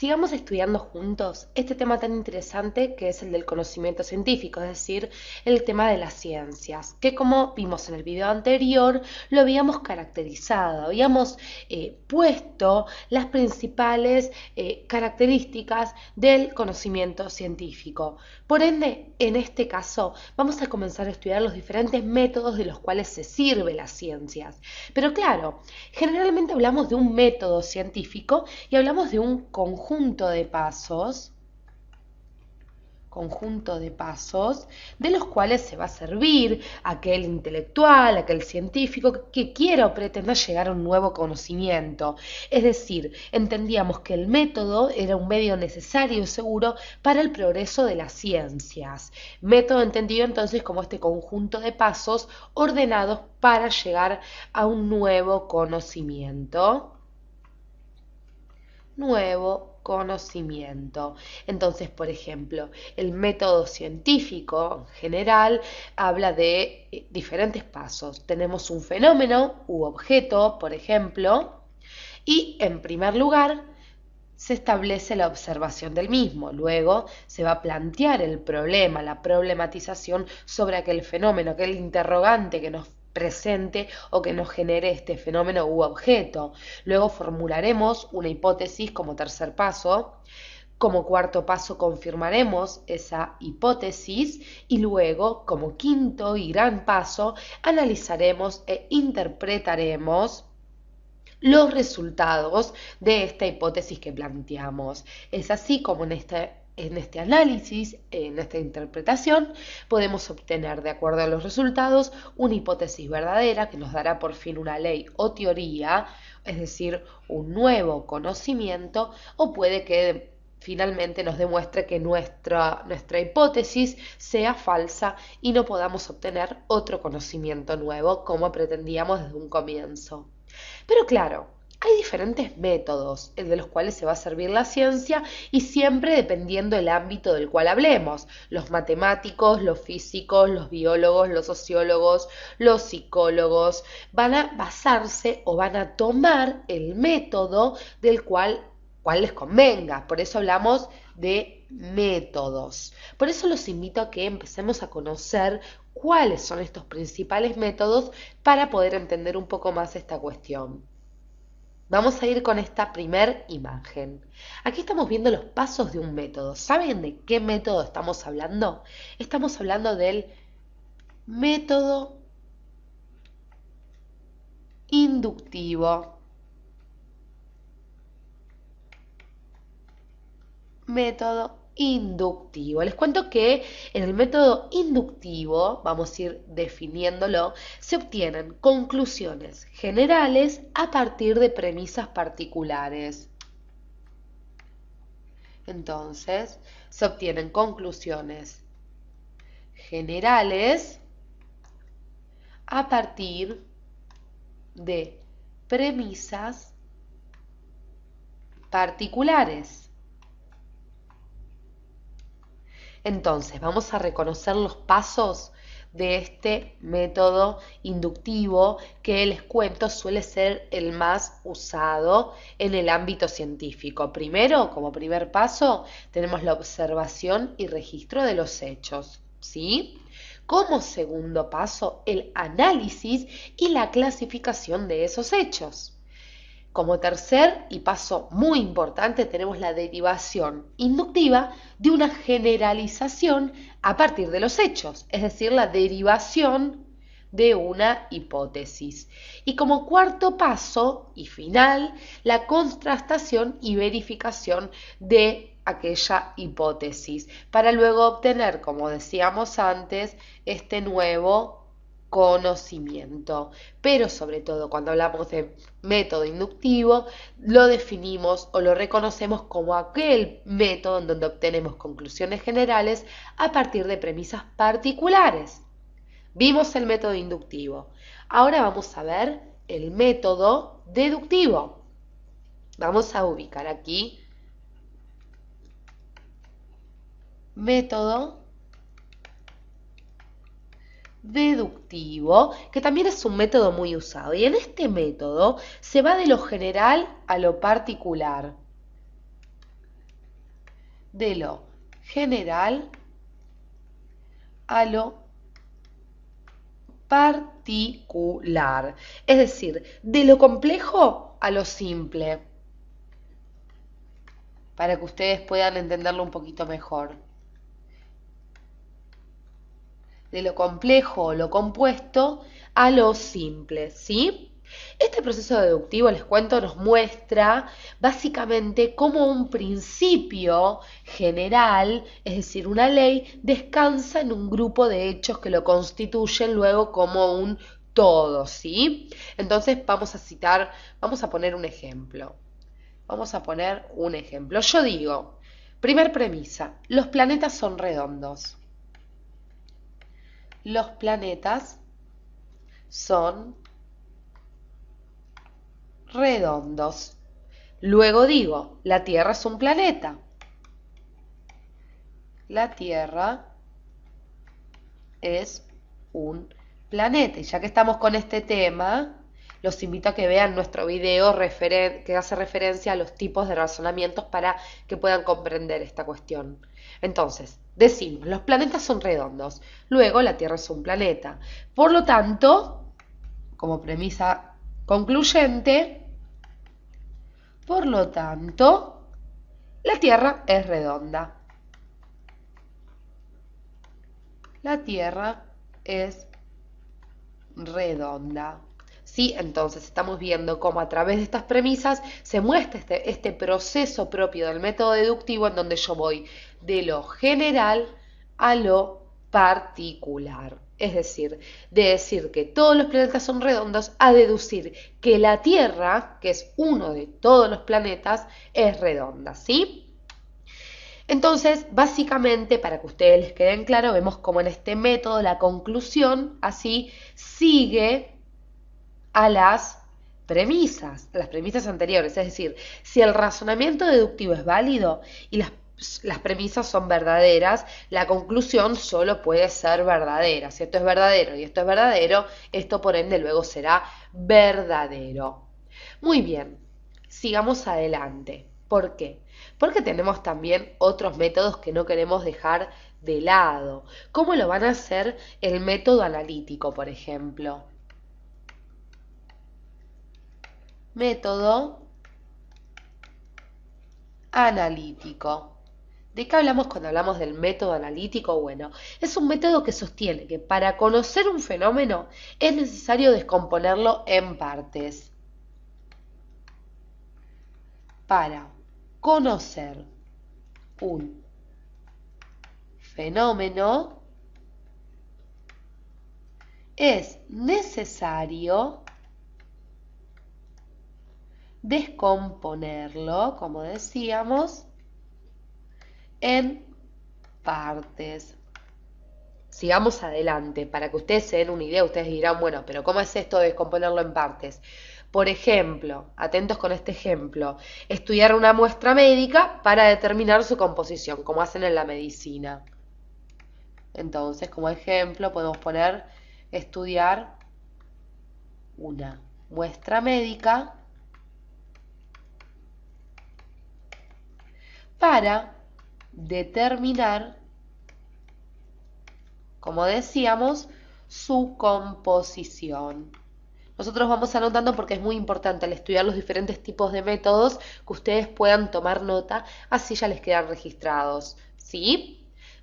sigamos estudiando juntos este tema tan interesante que es el del conocimiento científico, es decir, el tema de las ciencias, que como vimos en el video anterior, lo habíamos caracterizado, habíamos puesto las principales características del conocimiento científico. Por ende, en este caso, vamos a comenzar a estudiar los diferentes métodos de los cuales se sirve las ciencias. Pero claro, generalmente hablamos de un método científico y hablamos de un conjunto de pasos de los cuales se va a servir aquel intelectual, aquel científico que quiera o pretenda llegar a un nuevo conocimiento. Es decir, entendíamos que el método era un medio necesario y seguro para el progreso de las ciencias. Método entendido entonces como este conjunto de pasos ordenados para llegar a un nuevo conocimiento. Entonces, por ejemplo, el método científico en general habla de diferentes pasos. Tenemos un fenómeno u objeto, por ejemplo, y en primer lugar se establece la observación del mismo. Luego se va a plantear el problema, la problematización sobre aquel fenómeno, aquel interrogante que nos presente o que nos genere este fenómeno u objeto. Luego formularemos una hipótesis como tercer paso. Como cuarto paso confirmaremos esa hipótesis y luego, como quinto y gran paso, analizaremos e interpretaremos los resultados de esta hipótesis que planteamos. Es así como en este análisis, en esta interpretación, podemos obtener, de acuerdo a los resultados, una hipótesis verdadera que nos dará por fin una ley o teoría, es decir, un nuevo conocimiento, o puede que finalmente nos demuestre que nuestra hipótesis sea falsa y no podamos obtener otro conocimiento nuevo como pretendíamos desde un comienzo. Pero claro, hay diferentes métodos de los cuales se va a servir la ciencia y siempre dependiendo del ámbito del cual hablemos. Los matemáticos, los físicos, los biólogos, los sociólogos, los psicólogos van a basarse o van a tomar el método del cual les convenga. Por eso hablamos de métodos. Por eso los invito a que empecemos a conocer cuáles son estos principales métodos para poder entender un poco más esta cuestión. Vamos a ir con esta primer imagen. Aquí estamos viendo los pasos de un método. ¿Saben de qué método estamos hablando? Estamos hablando del método inductivo. Método inductivo. Les cuento que en el método inductivo, vamos a ir definiéndolo, se obtienen conclusiones generales a partir de premisas particulares. Entonces, se obtienen conclusiones generales a partir de premisas particulares. Entonces, vamos a reconocer los pasos de este método inductivo que les cuento suele ser el más usado en el ámbito científico. Primero, como primer paso, tenemos la observación y registro de los hechos, ¿sí? Como segundo paso, el análisis y la clasificación de esos hechos. Como tercer y paso muy importante tenemos la derivación inductiva de una generalización a partir de los hechos, es decir, la derivación de una hipótesis. Y como cuarto paso y final, la contrastación y verificación de aquella hipótesis, para luego obtener, como decíamos antes, este nuevo conocimiento. Pero sobre todo cuando hablamos de método inductivo, lo definimos o lo reconocemos como aquel método en donde obtenemos conclusiones generales a partir de premisas particulares. Vimos el método inductivo. Ahora vamos a ver el método deductivo. Vamos a ubicar aquí método deductivo, que también es un método muy usado. Y en este método se va de lo general a lo particular. de lo general a lo particular. Es decir, de lo complejo a lo simple, para que ustedes puedan entenderlo un poquito mejor. De lo complejo o lo compuesto a lo simple, ¿sí? Este proceso deductivo, les cuento, nos muestra básicamente cómo un principio general, es decir, una ley, descansa en un grupo de hechos que lo constituyen luego como un todo, ¿sí? Entonces vamos a poner un ejemplo. Vamos a poner un ejemplo. Yo digo, primer premisa, los planetas son redondos. Los planetas son redondos. Luego digo, la Tierra es un planeta. La Tierra es un planeta. Y ya que estamos con este tema, los invito a que vean nuestro video que hace referencia a los tipos de razonamientos para que puedan comprender esta cuestión. Entonces, decimos, los planetas son redondos. Luego, la Tierra es un planeta. Por lo tanto, como premisa concluyente, por lo tanto, la Tierra es redonda. La Tierra es redonda. ¿Sí? Entonces estamos viendo cómo a través de estas premisas se muestra este proceso propio del método deductivo en donde yo voy de lo general a lo particular. Es decir, de decir que todos los planetas son redondos a deducir que la Tierra, que es uno de todos los planetas, es redonda, ¿sí? Entonces, básicamente, para que ustedes les queden claro, vemos como en este método la conclusión así sigue a las premisas anteriores. Es decir, si el razonamiento deductivo es válido y las premisas son verdaderas, la conclusión solo puede ser verdadera. Si esto es verdadero y esto es verdadero, esto por ende luego será verdadero. Muy bien, sigamos adelante. ¿Por qué? Porque tenemos también otros métodos que no queremos dejar de lado. ¿Cómo lo van a hacer el método analítico, por ejemplo? Método analítico. ¿De qué hablamos cuando hablamos del método analítico? Bueno, es un método que sostiene que para conocer un fenómeno es necesario descomponerlo en partes. Para conocer un fenómeno es necesario descomponerlo, como decíamos, en partes. Sigamos adelante, para que ustedes se den una idea, ustedes dirán, bueno, pero ¿cómo es esto de descomponerlo en partes? Por ejemplo, atentos con este ejemplo, estudiar una muestra médica para determinar su composición, como hacen en la medicina. Entonces, como ejemplo, podemos poner estudiar una muestra médica para determinar, como decíamos, su composición. Nosotros vamos anotando porque es muy importante al estudiar los diferentes tipos de métodos que ustedes puedan tomar nota, así ya les quedan registrados, ¿sí?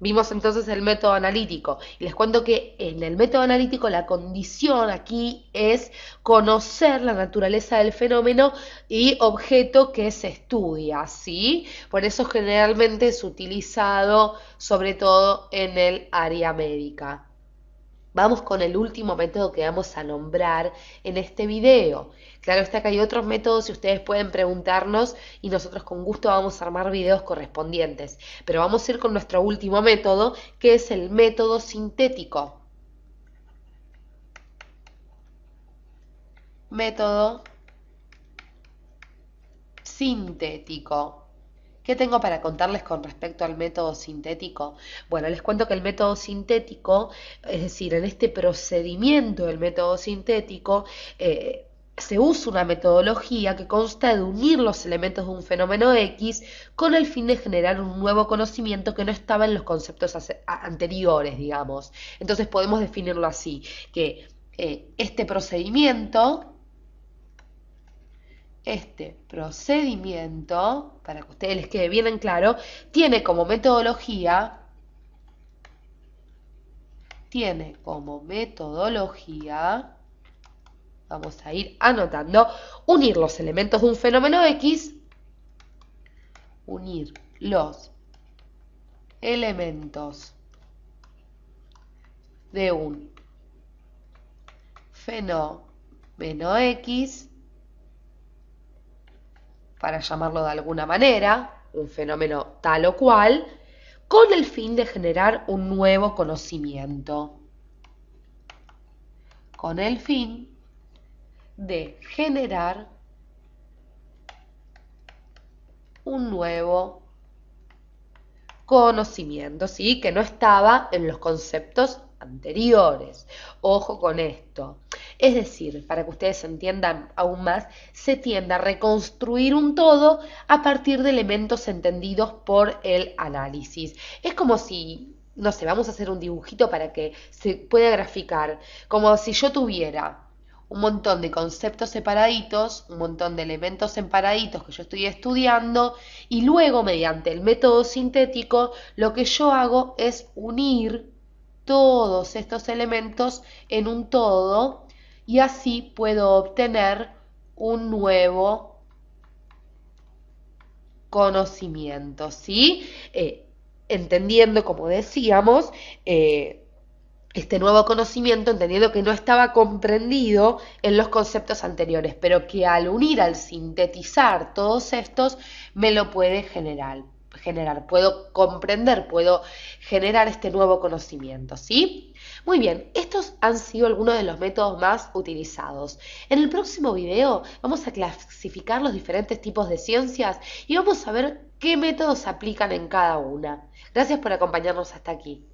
Vimos entonces el método analítico y les cuento que en el método analítico la condición aquí es conocer la naturaleza del fenómeno y objeto que se estudia, ¿sí? Por eso generalmente es utilizado sobre todo en el área médica. Vamos con el último método que vamos a nombrar en este video. Claro está que hay otros métodos y ustedes pueden preguntarnos y nosotros con gusto vamos a armar videos correspondientes. Pero vamos a ir con nuestro último método, que es el método sintético. Método sintético. ¿Qué tengo para contarles con respecto al método sintético? Bueno, les cuento que el método sintético, es decir, en este procedimiento del método sintético, se usa una metodología que consta de unir los elementos de un fenómeno X con el fin de generar un nuevo conocimiento que no estaba en los conceptos anteriores, digamos. Entonces podemos definirlo así, que este procedimiento, para que a ustedes les quede bien en claro, tiene como metodología, vamos a ir anotando, unir los elementos de un fenómeno X, unir los elementos de un fenómeno X, para llamarlo de alguna manera, un fenómeno tal o cual, con el fin de generar un nuevo conocimiento. Con el fin de generar un nuevo conocimiento, ¿sí? Que no estaba en los conceptos anteriores. Ojo con esto. Es decir, para que ustedes entiendan aún más, se tiende a reconstruir un todo a partir de elementos entendidos por el análisis. Es como si, no sé, vamos a hacer un dibujito para que se pueda graficar, como si yo tuviera un montón de conceptos separaditos, un montón de elementos separaditos que yo estoy estudiando y luego mediante el método sintético lo que yo hago es unir todos estos elementos en un todo y así puedo obtener un nuevo conocimiento, ¿sí? Entendiendo, como decíamos, este nuevo conocimiento, entendiendo que no estaba comprendido en los conceptos anteriores, pero que al unir, al sintetizar todos estos, me lo puede generar. Puedo comprender, puedo generar este nuevo conocimiento, ¿sí? Muy bien, estos han sido algunos de los métodos más utilizados. En el próximo video vamos a clasificar los diferentes tipos de ciencias y vamos a ver qué métodos se aplican en cada una. Gracias por acompañarnos hasta aquí.